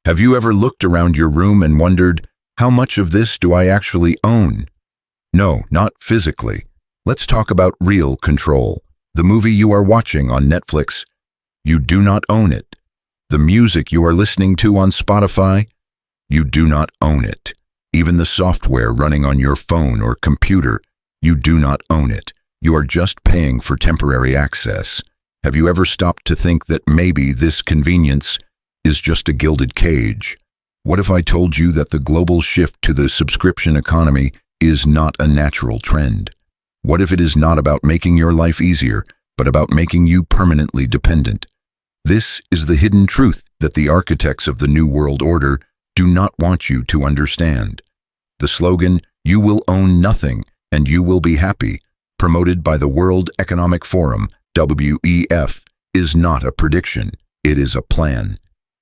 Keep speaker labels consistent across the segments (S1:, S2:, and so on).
S1: Have you ever looked around your room and wondered, how much of this do I actually own? No, not physically. Let's talk about real control. The movie you are watching on Netflix, you do not own it. The music you are listening to on Spotify, you do not own it. Even the software running on your phone or computer, you do not own it. You are just paying for temporary access. Have you ever stopped to think that maybe this convenience is just a gilded cage? What if I told you that the global shift to the subscription economy is not a natural trend? What if it is not about making your life easier, but about making you permanently dependent? This is the hidden truth that the architects of the New World Order do not want you to understand. The slogan, "You will own nothing and you will be happy," promoted by the World Economic Forum, WEF, is not a prediction, it is a plan.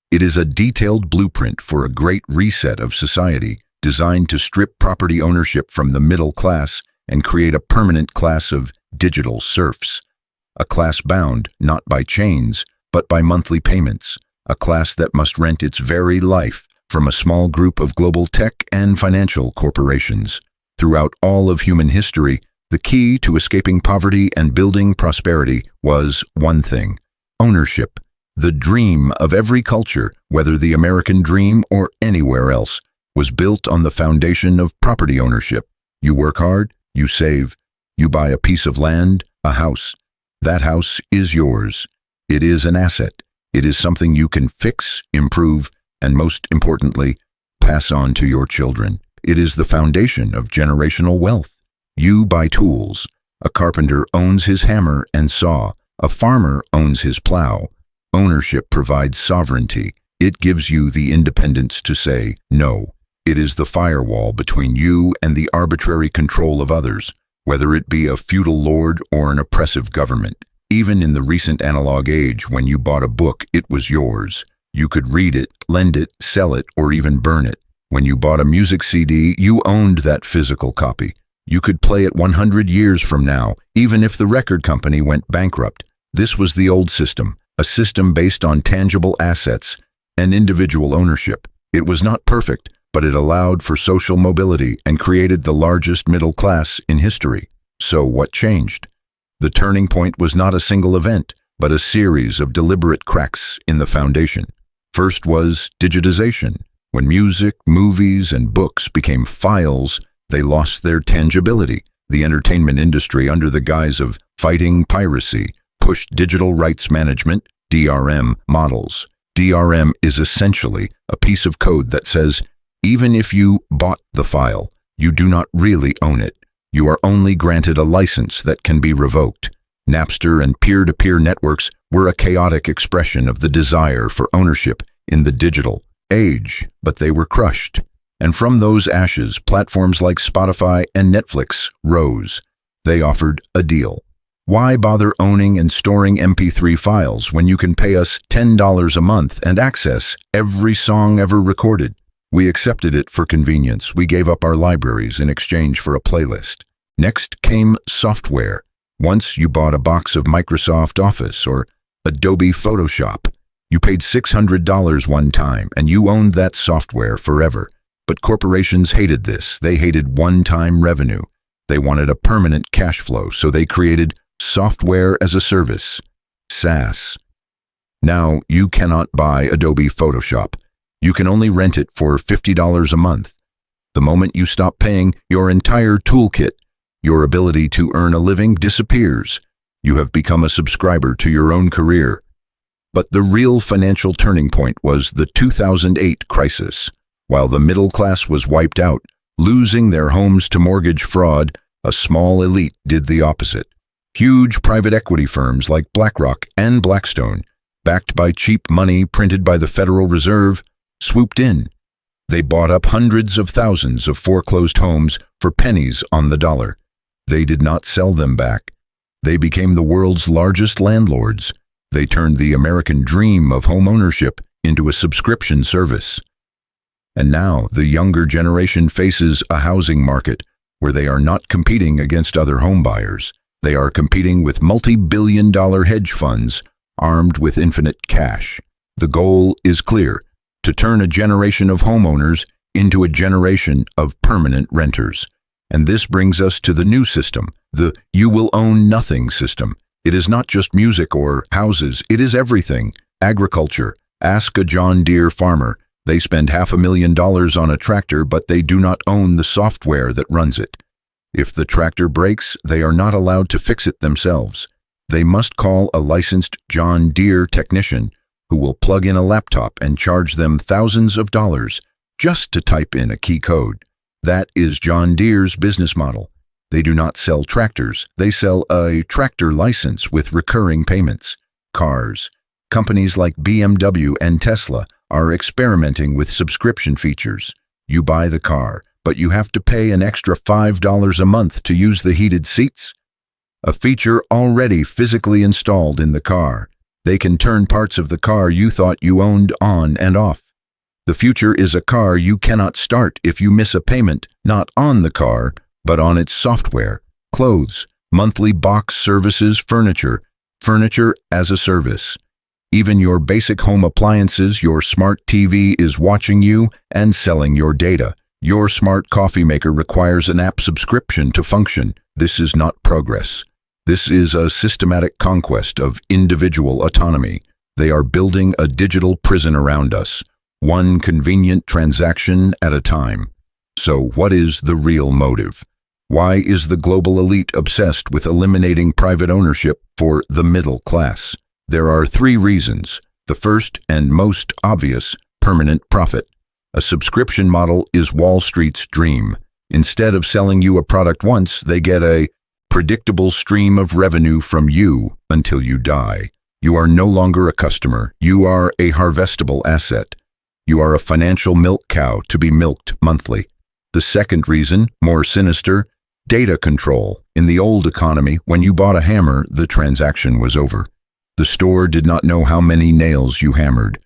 S1: It is a detailed blueprint for a great reset of society designed to strip property ownership from the middle class and create a permanent class of digital serfs. A class bound not by chains, but by monthly payments. A class that must rent its very life from a small group of global tech and financial corporations. Throughout all of human history, the key to escaping poverty and building prosperity was one thing: ownership. The dream of every culture, whether the American dream or anywhere else, was built on the foundation of property ownership. You work hard, you save, you buy a piece of land, a house. That house is yours. It is an asset. It is something you can fix, improve, and most importantly, pass on to your children. It is the foundation of generational wealth. You buy tools. A carpenter owns his hammer and saw. A farmer owns his plow. Ownership provides sovereignty. It gives you the independence to say no. It is the firewall between you and the arbitrary control of others, whether it be a feudal lord or an oppressive government. Even in the recent analog age, when you bought a book, it was yours. You could read it, lend it, sell it, or even burn it. When you bought a music CD, you owned that physical copy. You could play it 100 years from now, even if the record company went bankrupt. This was the old system, a system based on tangible assets and individual ownership. It was not perfect, but it allowed for social mobility and created the largest middle class in history. So what changed? The turning point was not a single event, but a series of deliberate cracks in the foundation. First was digitization. When music, movies, and books became files, they lost their tangibility. The entertainment industry, under the guise of fighting piracy, pushed digital rights management, DRM, models. DRM is essentially a piece of code that says, even if you bought the file, you do not really own it. You are only granted a license that can be revoked. Napster and peer-to-peer networks were a chaotic expression of the desire for ownership in the digital age, but they were crushed. And from those ashes, platforms like Spotify and Netflix rose. They offered a deal. Why bother owning and storing MP3 files when you can pay us $10 a month and access every song ever recorded? We accepted it for convenience. We gave up our libraries in exchange for a playlist. Next came software. Once you bought a box of Microsoft Office or Adobe Photoshop. You paid $600 one time and you owned that software forever. But corporations hated this. They hated one-time revenue. They wanted a permanent cash flow, so they created software as a service, SaaS. Now, you cannot buy Adobe Photoshop. You can only rent it for $50 a month. The moment you stop paying, your entire toolkit, your ability to earn a living, disappears. You have become a subscriber to your own career. But the real financial turning point was the 2008 crisis. While the middle class was wiped out, losing their homes to mortgage fraud, a small elite did the opposite. Huge private equity firms like BlackRock and Blackstone, backed by cheap money printed by the Federal Reserve, swooped in. They bought up hundreds of thousands of foreclosed homes for pennies on the dollar. They did not sell them back. They became the world's largest landlords. They turned the American dream of homeownership into a subscription service. And now the younger generation faces a housing market where they are not competing against other homebuyers. They are competing with multi-billion-dollar hedge funds armed with infinite cash. The goal is clear: to turn a generation of homeowners into a generation of permanent renters. And this brings us to the new system, the you will own nothing system. It is not just music or houses, it is everything. Agriculture. Ask a John Deere farmer. They spend $500,000 on a tractor, but they do not own the software that runs it. If the tractor breaks, they are not allowed to fix it themselves. They must call a licensed John Deere technician who will plug in a laptop and charge them thousands of dollars just to type in a key code. That is John Deere's business model. They do not sell tractors. They sell a tractor license with recurring payments. Cars. Companies like BMW and Tesla are experimenting with subscription features. You buy the car, but you have to pay an extra $5 a month to use the heated seats. A feature already physically installed in the car. They can turn parts of the car you thought you owned on and off. The future is a car you cannot start if you miss a payment, not on the car, but on its software, clothes, monthly box services, furniture as a service. Even your basic home appliances, your smart TV is watching you and selling your data. Your smart coffee maker requires an app subscription to function. This is not progress. This is a systematic conquest of individual autonomy. They are building a digital prison around us, one convenient transaction at a time. So what is the real motive? Why is the global elite obsessed with eliminating private ownership for the middle class? There are 3 reasons. The first and most obvious, permanent profit. A subscription model is Wall Street's dream. Instead of selling you a product once, they get a predictable stream of revenue from you until you die. You are no longer a customer. You are a harvestable asset. You are a financial milk cow to be milked monthly. The second reason, more sinister, data control. In the old economy, when you bought a hammer, the transaction was over. The store did not know how many nails you hammered.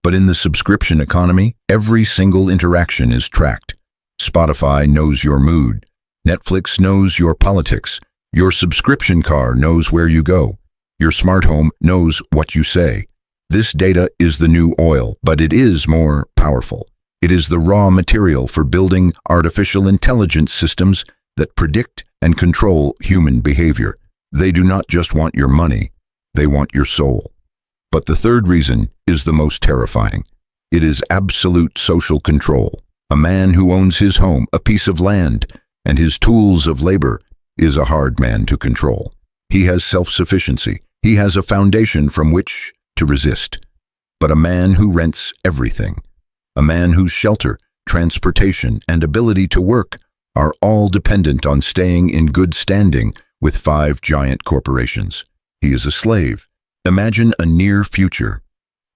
S1: But in the subscription economy, every single interaction is tracked. Spotify knows your mood. Netflix knows your politics. Your subscription car knows where you go. Your smart home knows what you say. This data is the new oil, but it is more powerful. It is the raw material for building artificial intelligence systems that predict and control human behavior. They do not just want your money. They want your soul. But the third reason is the most terrifying. It is absolute social control. A man who owns his home, a piece of land, and his tools of labor is a hard man to control. He has self-sufficiency. He has a foundation from which to resist. But a man who rents everything, a man whose shelter, transportation, and ability to work are all dependent on staying in good standing with 5 giant corporations. He is a slave. Imagine a near future.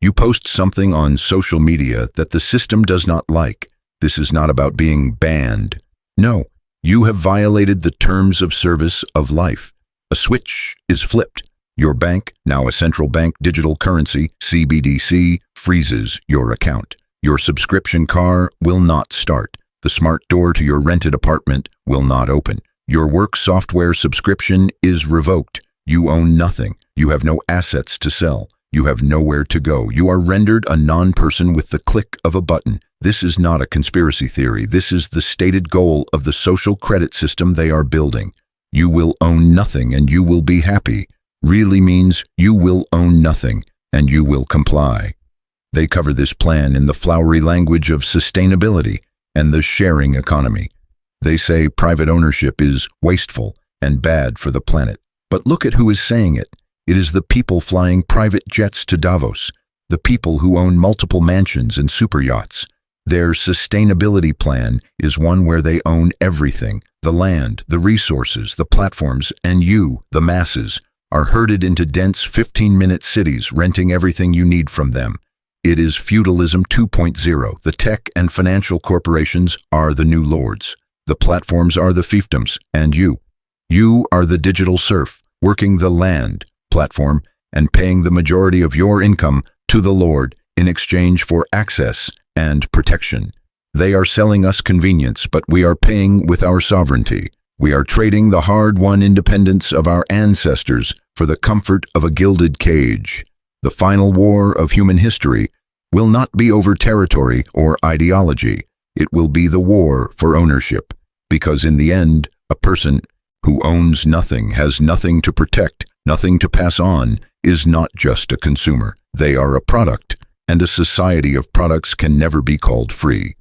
S1: You post something on social media that the system does not like. This is not about being banned. No, you have violated the terms of service of life. A switch is flipped. Your bank, now a central bank digital currency, CBDC, freezes your account. Your subscription car will not start. The smart door to your rented apartment will not open. Your work software subscription is revoked. You own nothing. You have no assets to sell. You have nowhere to go. You are rendered a non-person with the click of a button. This is not a conspiracy theory. This is the stated goal of the social credit system they are building. You will own nothing and you will be happy. Really means you will own nothing and you will comply. They cover this plan in the flowery language of sustainability and the sharing economy. They say private ownership is wasteful and bad for the planet. But look at who is saying it. It is the people flying private jets to Davos, the people who own multiple mansions and super yachts. Their sustainability plan is one where they own everything. The land, the resources, the platforms, and you, the masses, are herded into dense 15-minute cities, renting everything you need from them. It is Feudalism 2.0. The tech and financial corporations are the new lords. The platforms are the fiefdoms, and you. You are the digital serf, working the land, platform, and paying the majority of your income to the Lord in exchange for access and protection. They are selling us convenience, but we are paying with our sovereignty. We are trading the hard-won independence of our ancestors for the comfort of a gilded cage. The final war of human history will not be over territory or ideology. It will be the war for ownership, because in the end, a person who owns nothing, has nothing to protect, nothing to pass on, is not just a consumer. They are a product, and a society of products can never be called free.